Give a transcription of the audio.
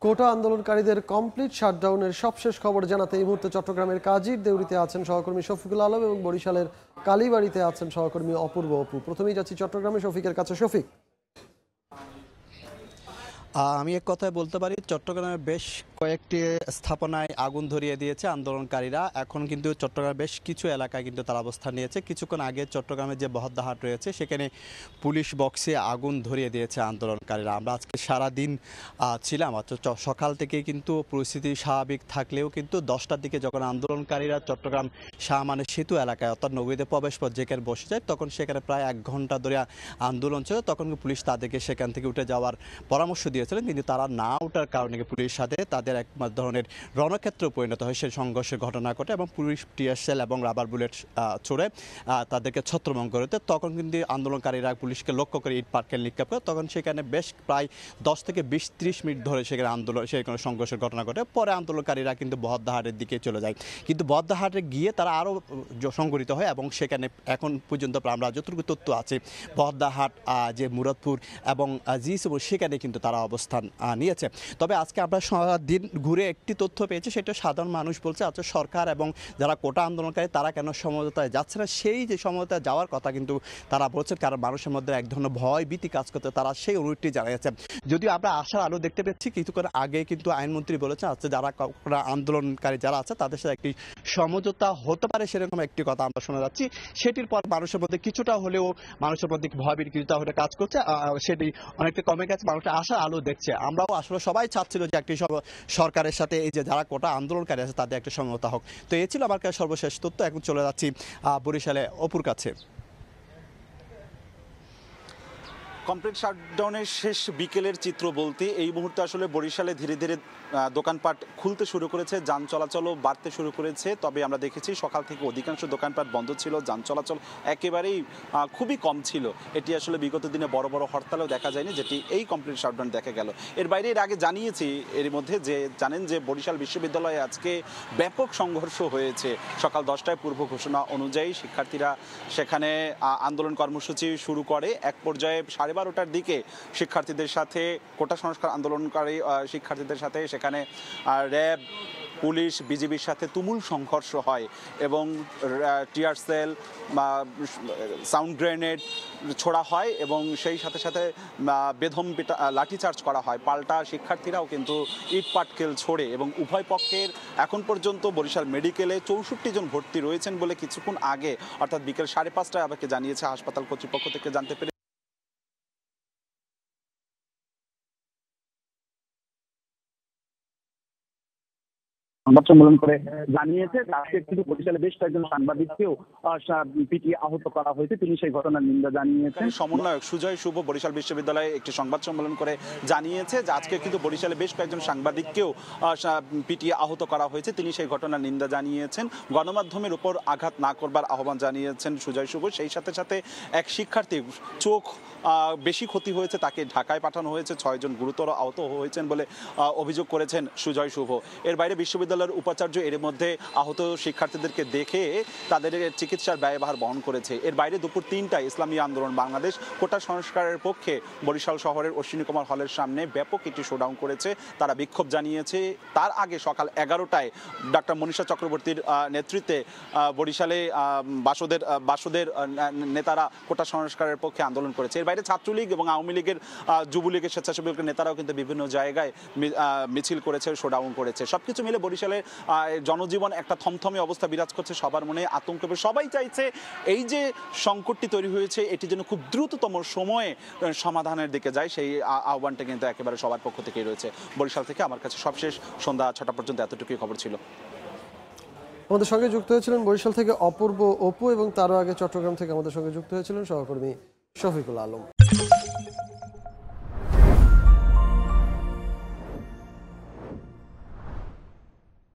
কোটা আন্দোলনকারীদের কমপ্লিট শাটডাউনের সবশেষ খবর জানাতে এই মুহূর্তে চট্টগ্রামের কাজীর দেউরিতে আছেন সহকর্মী শফিকুল আলম এবং বরিশালের কালীবাড়িতে আছেন সহকর্মী অপূর্ব অপু। প্রথমেই যাচ্ছি চট্টগ্রামে শফিকের কাছে। শফিক, আমি এক কথায় বলতে পারি চট্টগ্রামের বেশ কয়েকটি স্থাপনায় আগুন ধরিয়ে দিয়েছে আন্দোলনকারীরা। এখন কিন্তু চট্টগ্রামের বেশ কিছু এলাকায় কিন্তু তারা অবস্থান নিয়েছে। কিছুক্ষণ আগে চট্টগ্রামের যে বহদ্দাহাট রয়েছে সেখানে পুলিশ বক্সে আগুন ধরিয়ে দিয়েছে আন্দোলনকারীরা। আমরা আজকে সারাদিন ছিলাম, সকাল থেকে কিন্তু পরিস্থিতি স্বাভাবিক থাকলেও কিন্তু 10টার দিকে যখন আন্দোলনকারীরা চট্টগ্রাম শাহমানের সেতু এলাকায় অর্থাৎ নবীতে প্রবেশ পথ যেখানে বসে যায় তখন সেখানে প্রায় 1 ঘন্টা ধরে আন্দোলন ছিল। তখন পুলিশ তাদেরকে সেখান থেকে উঠে যাওয়ার পরামর্শ দিয়েছিলেন, কিন্তু তারা না ওঠার কারণে পুলিশের সাথে তাদের এক ধরনের রণক্ষেত্রে পরিণত হয়। সেই সংঘর্ষের ঘটনা ঘটে এবং পুলিশ টিয়ারশেল এবং রাবার বুলেট ছুড়ে তাদেরকে ছত্রভঙ্গ করে। তখন কিন্তু আন্দোলনকারীরা পুলিশকে লক্ষ্য করে ইট পাটকেল নিক্ষেপ করে। তখন সেখানে বেশ প্রায় 10 থেকে 20-30 মিনিট ধরে সেখানে সেখানে সংঘর্ষের ঘটনা ঘটে। পরে আন্দোলনকারীরা কিন্তু বহদ্দাহাটের দিকে চলে যায়, কিন্তু বহদ্দাহাটে গিয়ে তারা আরও সংগঠিত হয় এবং সেখানে এখন পর্যন্ত আমরা যতটুকু তথ্য আছে বহদ্দাহাট যে মুরাদপুর এবং জিসিপুর সেখানে কিন্তু তারা অবস্থান নিয়েছে। তবে আজকে আমরা দিন ঘুরে একটি তথ্য পেয়েছি, সেটা সাধারণ মানুষ বলছে আচ্ছা সরকার এবং যারা কোটা আন্দোলনকারী তারা কেন সমঝোতায় যাচ্ছে না। সেই যে সমঝোতায় যাওয়ার কথা কিন্তু তারা বলছেন, কারণ মানুষের মধ্যে এক ধরনের ভয় ভীতি কাজ করতে তারা সেই অনুরোধটি জানিয়েছে। যদিও আমরা আশার আলো দেখতে পেয়েছি, কিছুক্ষণ আগে কিন্তু আইনমন্ত্রী বলেছেন আচ্ছা যারা আন্দোলনকারী যারা আছে তাদের সাথে একটি সমঝোতা হতে পারে, সেরকম একটি কথা আমরা শোনা যাচ্ছি। সেটির পর মানুষের মধ্যে কিছুটা হলেও মানুষের মধ্যে ভয় ভীতি কিছুটা হলে কাজ করছে, সেটি অনেকটা কমে গেছে, মানুষের আশার আলো দেখছে। আমরাও আসলে সবাই চাচ্ছিল যে একটি সরকারের সাথে এই যে যারা কোটা আন্দোলনকারী আছে তাদের একটা সমঝোতা হোক। তো এই ছিল আমার কাছে সর্বশেষ তথ্য। এখন চলে যাচ্ছি বরিশালে অপুর কাছে। কমপ্লিট শাটডাউনের শেষ বিকেলের চিত্র বলতে এই মুহূর্তে আসলে বরিশালে ধীরে ধীরে দোকানপাট খুলতে শুরু করেছে, যান চলাচলও বাড়তে শুরু করেছে। তবে আমরা দেখেছি সকাল থেকে অধিকাংশ দোকানপাট বন্ধ ছিল, যান চলাচল একেবারেই খুবই কম ছিল। এটি আসলে বিগত দিনে বড় বড় হরতালেও দেখা যায়নি, যেটি এই কমপ্লিট শাটডাউন দেখা গেল। এর বাইরে এর আগে জানিয়েছি এর মধ্যে যে জানেন যে বরিশাল বিশ্ববিদ্যালয়ে আজকে ব্যাপক সংঘর্ষ হয়েছে। সকাল 10টায় পূর্ব ঘোষণা অনুযায়ী শিক্ষার্থীরা সেখানে আন্দোলন কর্মসূচি শুরু করে। এক পর্যায়ে 12:30টার দিকে শিক্ষার্থীদের সাথে কোটা সংস্কার আন্দোলনকারী শিক্ষার্থীদের সাথে সেখানে র্যাব, পুলিশ, বিজিবির সাথে তুমুল সংঘর্ষ হয় এবং টিয়ার সেল, সাউন্ড গ্রেনেড ছোড়া হয় এবং সেই সাথে সাথে বেদম লাঠিচার্জ করা হয়। পাল্টা শিক্ষার্থীরাও কিন্তু ইট পাটকেল ছোড়ে এবং উভয় পক্ষের এখন পর্যন্ত বরিশাল মেডিকেলে 64 জন ভর্তি রয়েছেন বলে কিছুক্ষণ আগে অর্থাৎ বিকেল 5:30টায় আমাকে জানিয়েছে হাসপাতাল কর্তৃপক্ষ থেকে জানতে পেরে। সংবাদ সম্মেলন করে জানিয়েছে আজকে কিন্তু বরিশালে বেশ কয়েকজন সাংবাদিককেও পিটিয়ে আহত করা হয়েছে, তিনি সেই ঘটনার নিন্দা জানিয়েছেন। সমন্বয়ক সুজয় শুভ বরিশাল বিশ্ববিদ্যালয়ে একটি সংবাদ সম্মেলন করে জানিয়েছে যে আজকে কিন্তু বরিশালে বেশ কয়েকজন সাংবাদিককেও পিটিয়ে আহত করা হয়েছে, তিনি সেই ঘটনার নিন্দা জানিয়েছেন। গণমাধ্যমের উপর আঘাত না করবার আহ্বান জানিয়েছেন সুজয় শুভ। সেই সাথে সাথে এক শিক্ষার্থী চোখ বেশি ক্ষতি হয়েছে, তাকে ঢাকায় পাঠানো হয়েছে, 6 জন গুরুতর আহত হয়েছেন বলে অভিযোগ করেছেন সুজয় শুভ। এর বাইরে বিশ্ববিদ্যালয়ের উপাচার্য এর মধ্যে আহত শিক্ষার্থীদেরকে দেখে তাদের চিকিৎসার ব্যয়ভার বহন করেছে। এর বাইরে দুপুর 3টায় ইসলামী আন্দোলন বাংলাদেশ কোটা সংস্কারের পক্ষে বরিশাল শহরের অশ্বিনী কুমার হলের সামনে ব্যাপক একটি শোডাউন করেছে, তারা বিক্ষোভ জানিয়েছে। তার আগে সকাল 11টায় ডক্টর মনীষা চক্রবর্তীর নেতৃত্বে বরিশালে বাসদের নেতারা কোটা সংস্কারের পক্ষে আন্দোলন করেছে। এর বাইরে ছাত্রলীগ এবং আওয়ামী লীগের, যুবলীগের, স্বেচ্ছাসেবকের নেতারাও কিন্তু বিভিন্ন জায়গায় মিছিল করেছে, শোডাউন করেছে। সবকিছু মিলে বরিশালের জনজীবন একটা থমথমে অবস্থা বিরাজ করছে, সবার মনে আতঙ্ক। সবাই চাইছে এই যে সংকটটি তৈরি হয়েছে এটি যেন খুব দ্রুততম সময়ে সমাধানের দিকে যায়, সেই আহ্বানটা কিন্তু একেবারে সবার পক্ষ থেকেই রয়েছে। বরিশাল থেকে আমার কাছে সবশেষ সন্ধ্যা 6টা পর্যন্ত এতটুকুই খবর ছিল। আমাদের সঙ্গে যুক্ত হয়েছিলেন বরিশাল থেকে অপূর্ব অপু এবং তারও আগে চট্টগ্রাম থেকে আমাদের সঙ্গে যুক্ত হয়েছিলেন সহকর্মী শফিকুল আলম।